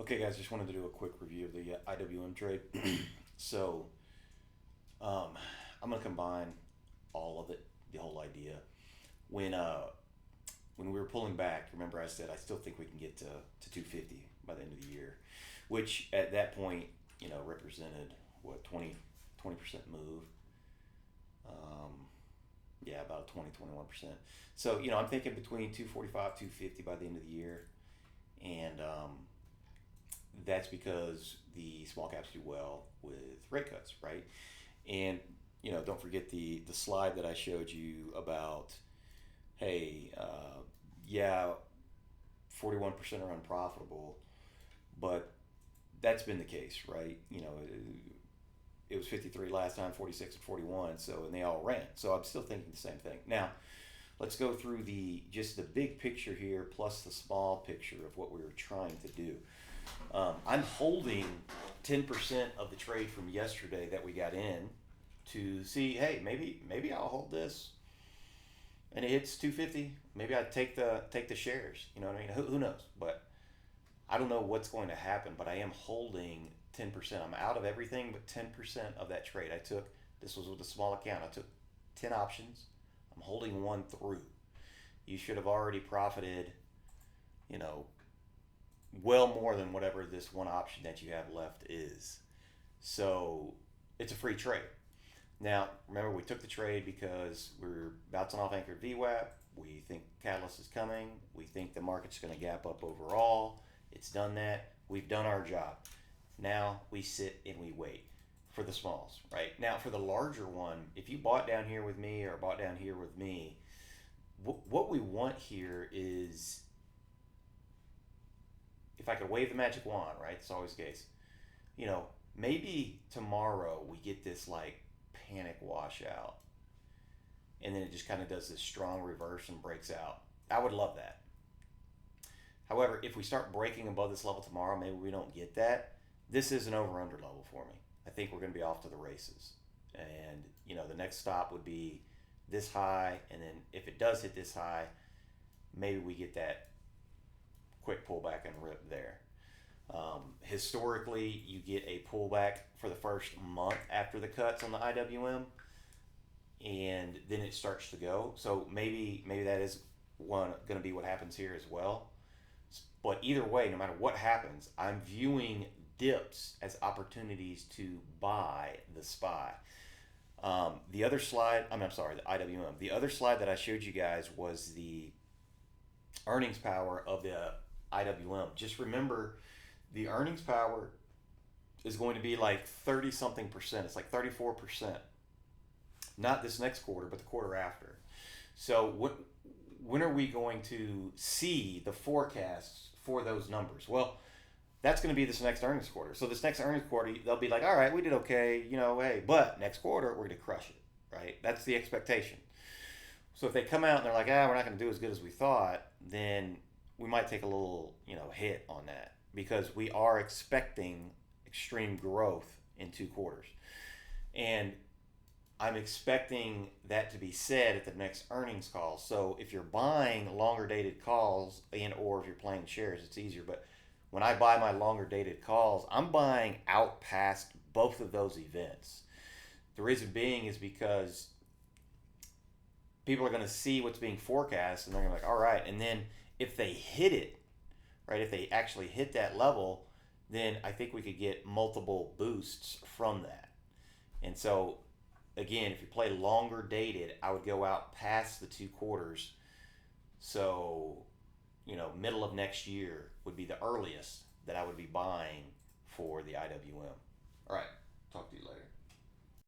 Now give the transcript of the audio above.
Okay, guys, just wanted to do a quick review of the IWM trade. so, um, I'm gonna combine all of it, the whole idea. When uh, when we were pulling back, remember I said I still think we can get to 250 by the end of the year, which at that point, represented what 20% move. Um, yeah, about 20-21%. So I'm thinking between 245, 250 by the end of the year, and that's because the small caps do well with rate cuts, right? And don't forget the slide that I showed you about, hey, yeah, 41% are unprofitable, but that's been the case, right? It was 53 last time, 46 and 41, so and they all ran. So I'm still thinking the same thing. Now, let's go through the just the big picture here plus the small picture of what we were trying to do. I'm holding 10% of the trade from yesterday that we got in to see, hey, maybe I'll hold this and it hits 250. Maybe I take the shares. You know what I mean? Who knows? But I don't know what's going to happen. But I am holding 10%. I'm out of everything but 10% of that trade. I took this was with a small account. I took 10 options. I'm holding one through. You should have already profited. You know, well more than whatever this one option that you have left is. So it's a free trade. Now, remember, we took the trade because we're bouncing off anchored VWAP. We think Catalyst is coming. We think the market's going to gap up overall. It's done that. We've done our job. Now we sit and we wait for the smalls, right? Now, for the larger one, if you bought down here with me or bought down here with me, what we want here is if I could wave the magic wand, right? It's always the case. You know, maybe tomorrow we get this like panic washout and then it just kind of does this strong reverse and breaks out. I would love that. However, if we start breaking above this level tomorrow, maybe we don't get that. This is an over under level for me. I think we're going to be off to the races. And, the next stop would be this high. And then if it does hit this high, maybe we get that quick pullback and rip there. Historically, you get a pullback for the first month after the cuts on the IWM, and then it starts to go. So maybe that is going to be what happens here as well. But either way, no matter what happens, I'm viewing dips as opportunities to buy the SPY. The other slide, I'm sorry, the IWM. The other slide that I showed you guys was the earnings power of the IWM. Just remember, the earnings power is going to be like 30 something percent. It's like 34%. Not this next quarter, but the quarter after. So when are we going to see the forecasts for those numbers? Well, that's going to be this next earnings quarter. So this next earnings quarter, they'll be like, all right, we did okay, hey, but next quarter we're going to crush it, right? That's the expectation. So if they come out and they're like, we're not going to do as good as we thought, then we might take a little, hit on that because we are expecting extreme growth in 2 quarters. And I'm expecting that to be said at the next earnings call. So if you're buying longer dated calls and or if you're playing shares, it's easier. But when I buy my longer dated calls, I'm buying out past both of those events. The reason being is because people are going to see what's being forecast and they're going to be like, all right. And then if they hit it, right, if they actually hit that level, then I think we could get multiple boosts from that. And so, again, if you play longer dated, I would go out past the 2 quarters. So, middle of next year would be the earliest that I would be buying for the IWM. All right. Talk to you later.